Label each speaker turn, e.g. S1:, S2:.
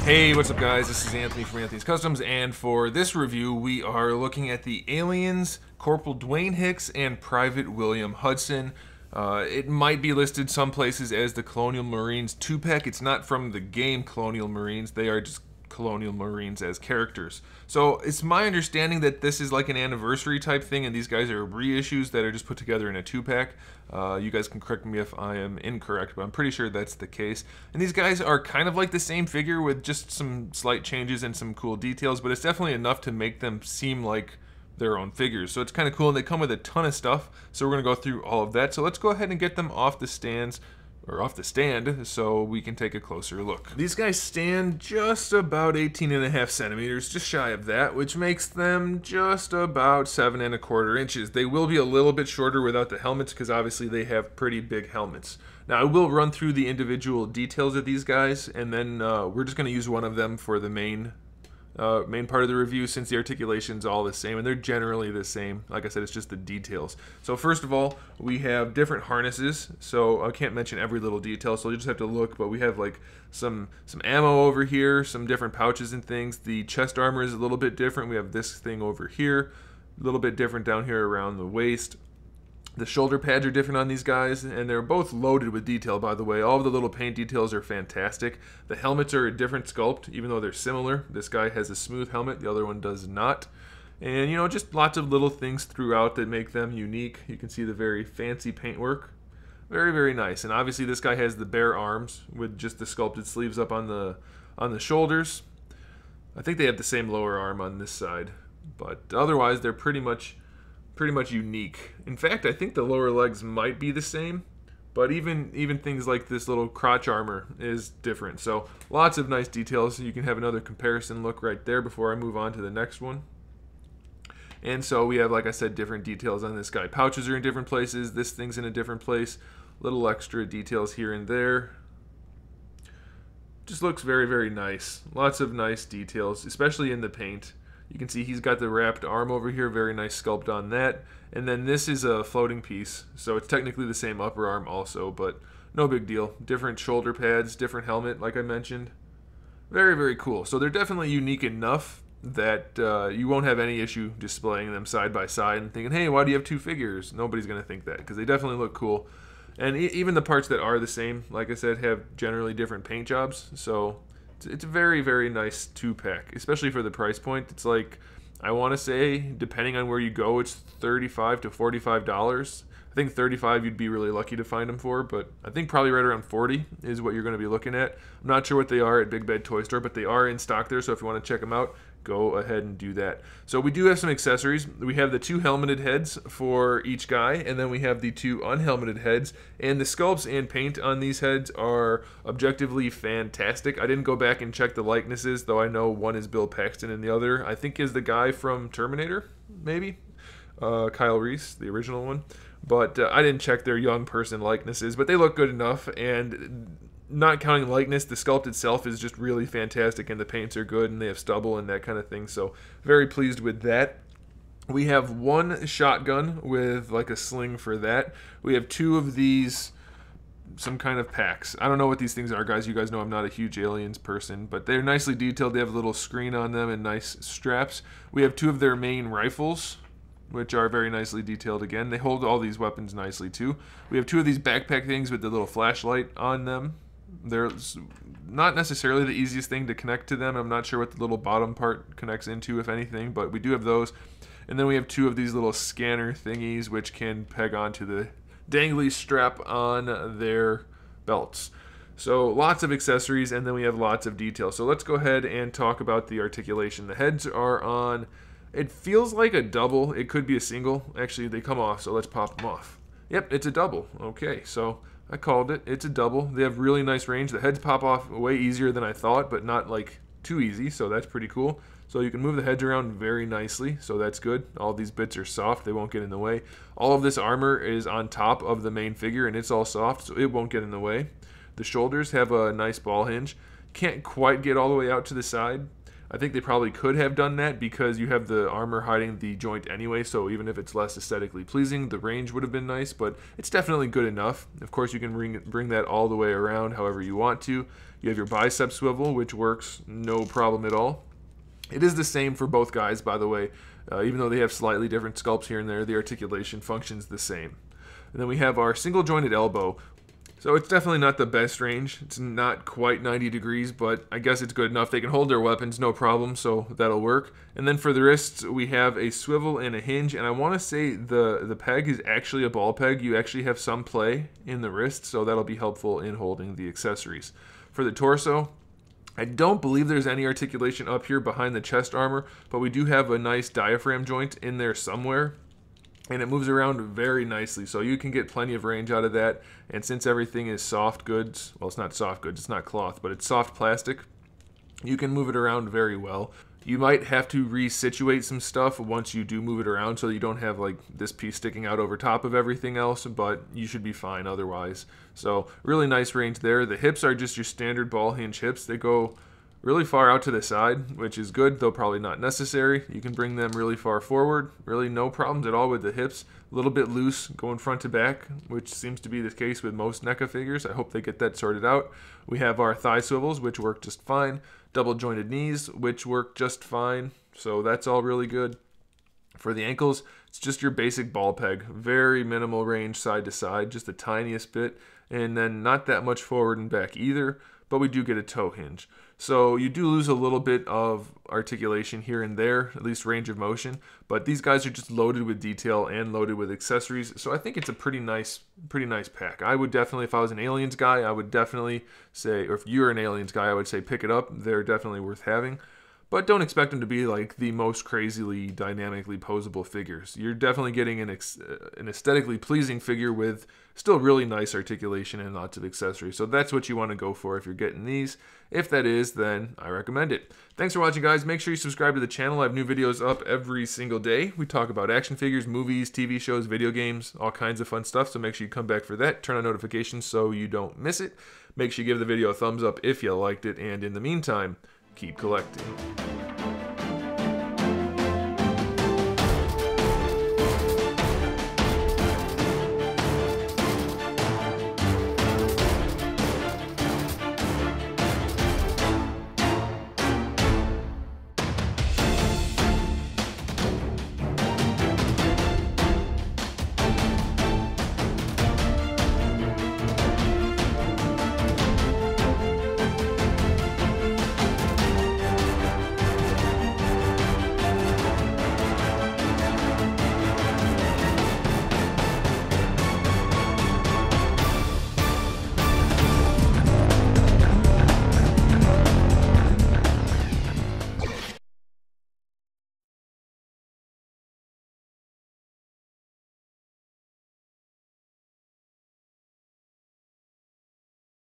S1: Hey, what's up guys? This is Anthony from AnthonysCustoms, and for this review we are looking at the Aliens, Corporal Dwayne Hicks, and Private William Hudson. It might be listed some places as the Colonial Marines 2-pack. It's not from the game Colonial Marines, they are just Colonial Marines as characters. So it's my understanding that this is like an anniversary type thing, and these guys are reissues that are just put together in a 2-pack. You guys can correct me if I am incorrect, but I'm pretty sure that's the case. And these guys are kind of like the same figure with just some slight changes and some cool details, but it's definitely enough to make them seem like their own figures. So it's kind of cool, and they come with a ton of stuff, so we're going to go through all of that. So let's go ahead and get them off the stands, or off the stand, so we can take a closer look. These guys stand just about 18.5 centimeters, just shy of that, which makes them just about 7¼ inches. They will be a little bit shorter without the helmets, because obviously they have pretty big helmets. Now I will run through the individual details of these guys, and then we're just going to use one of them for the main part of the review, since the articulation's all the same, and they're generally the same. Like I said, it's just the details. So first of all, we have different harnesses, so I can't mention every little detail, so you just have to look, but we have like some ammo over here, some different pouches and things. The chest armor is a little bit different. We have this thing over here, a little bit different down here around the waist. The shoulder pads are different on these guys, and they're both loaded with detail, by the way. All of the little paint details are fantastic. The helmets are a different sculpt, even though they're similar. This guy has a smooth helmet, the other one does not. And, you know, just lots of little things throughout that make them unique. You can see the very fancy paintwork. Very, very nice. And obviously this guy has the bare arms with just the sculpted sleeves up on the shoulders. I think they have the same lower arm on this side, but otherwise they're pretty much unique. In fact, I think the lower legs might be the same, but even things like this little crotch armor is different. So lots of nice details. So you can have another comparison look right there before I move on to the next one. And so we have, like I said, different details on this guy. Pouches are in different places. This thing's in a different place. Little extra details here and there. Just looks very, very nice. Lots of nice details, especially in the paint. You can see he's got the wrapped arm over here, very nice sculpt on that. And then this is a floating piece, so it's technically the same upper arm also, but no big deal. Different shoulder pads, different helmet, like I mentioned. Very, very cool. So they're definitely unique enough that you won't have any issue displaying them side by side and thinking, hey, why do you have two figures? Nobody's going to think that, because they definitely look cool. And even the parts that are the same, like I said, have generally different paint jobs, so it's a very, very nice 2-pack, especially for the price point. It's like, I want to say, depending on where you go, it's $35 to $45. I think $35 you'd be really lucky to find them for, but I think probably right around $40 is what you're going to be looking at. I'm not sure what they are at Big Bad Toy Store, but they are in stock there, so if you want to check them out, go ahead and do that. So we do have some accessories. We have the 2 helmeted heads for each guy, and then we have the 2 unhelmeted heads, and the sculpts and paint on these heads are objectively fantastic. I didn't go back and check the likenesses, though I know one is Bill Paxton and the other, I think, is the guy from Terminator, maybe? Kyle Reese, the original one. But I didn't check their young person likenesses, but they look good enough, and not counting likeness, the sculpt itself is just really fantastic, and the paints are good, and they have stubble and that kind of thing, so very pleased with that. We have 1 shotgun with like a sling for that. We have 2 of these, some kind of packs. I don't know what these things are, guys. You guys know I'm not a huge aliens person, but they're nicely detailed. They have a little screen on them and nice straps. We have 2 of their main rifles, which are very nicely detailed again. They hold all these weapons nicely too. We have 2 of these backpack things with the little flashlight on them. They're not necessarily the easiest thing to connect to them. I'm not sure what the little bottom part connects into, if anything, but we do have those. And then we have 2 of these little scanner thingies which can peg onto the dangly strap on their belts. So lots of accessories, and then we have lots of detail. So let's go ahead and talk about the articulation. The heads are on, it feels like a double. It could be a single. Actually, they come off, so let's pop them off. Yep, it's a double. Okay, so I called it. It's a double. They have really nice range. The heads pop off way easier than I thought, but not like too easy, so that's pretty cool. So you can move the heads around very nicely, so that's good. All these bits are soft. They won't get in the way. All of this armor is on top of the main figure, and it's all soft, so it won't get in the way. The shoulders have a nice ball hinge. Can't quite get all the way out to the side. I think they probably could have done that because you have the armor hiding the joint anyway, so even if it's less aesthetically pleasing, the range would have been nice, but it's definitely good enough. Of course, you can bring that all the way around however you want to. You have your bicep swivel, which works no problem at all. It is the same for both guys, by the way. Even though they have slightly different sculpts here and there, the articulation functions the same. And then we have our single jointed elbow. So it's definitely not the best range. It's not quite 90 degrees, but I guess it's good enough. They can hold their weapons, no problem, so that'll work. And then for the wrists, we have a swivel and a hinge, and I want to say the peg is actually a ball peg. You actually have some play in the wrist, so that'll be helpful in holding the accessories. For the torso, I don't believe there's any articulation up here behind the chest armor, but we do have a nice diaphragm joint in there somewhere. And it moves around very nicely, so you can get plenty of range out of that. And since everything is soft goods, well, it's not soft goods, it's not cloth, but it's soft plastic, you can move it around very well. You might have to resituate some stuff once you do move it around so that you don't have like this piece sticking out over top of everything else, but you should be fine otherwise. So really nice range there. The hips are just your standard ball hinge hips. They go really far out to the side, which is good, though probably not necessary. You can bring them really far forward. Really no problems at all with the hips. A little bit loose going front to back, which seems to be the case with most NECA figures. I hope they get that sorted out. We have our thigh swivels, which work just fine. Double jointed knees, which work just fine. So that's all really good. For the ankles, it's just your basic ball peg. Very minimal range side to side, just the tiniest bit. And then not that much forward and back either, but we do get a toe hinge. So you do lose a little bit of articulation here and there, at least range of motion, but these guys are just loaded with detail and loaded with accessories, so I think it's a pretty nice pack. I would definitely, if I was an Aliens guy, I would definitely say, or if you're an Aliens guy, I would say pick it up. They're definitely worth having. But don't expect them to be like the most crazily dynamically posable figures. You're definitely getting an aesthetically pleasing figure with still really nice articulation and lots of accessories. So that's what you want to go for if you're getting these. If that is, then I recommend it. Thanks for watching, guys. Make sure you subscribe to the channel. I have new videos up every single day. We talk about action figures, movies, TV shows, video games, all kinds of fun stuff. So make sure you come back for that. Turn on notifications so you don't miss it. Make sure you give the video a thumbs up if you liked it. And in the meantime, keep collecting.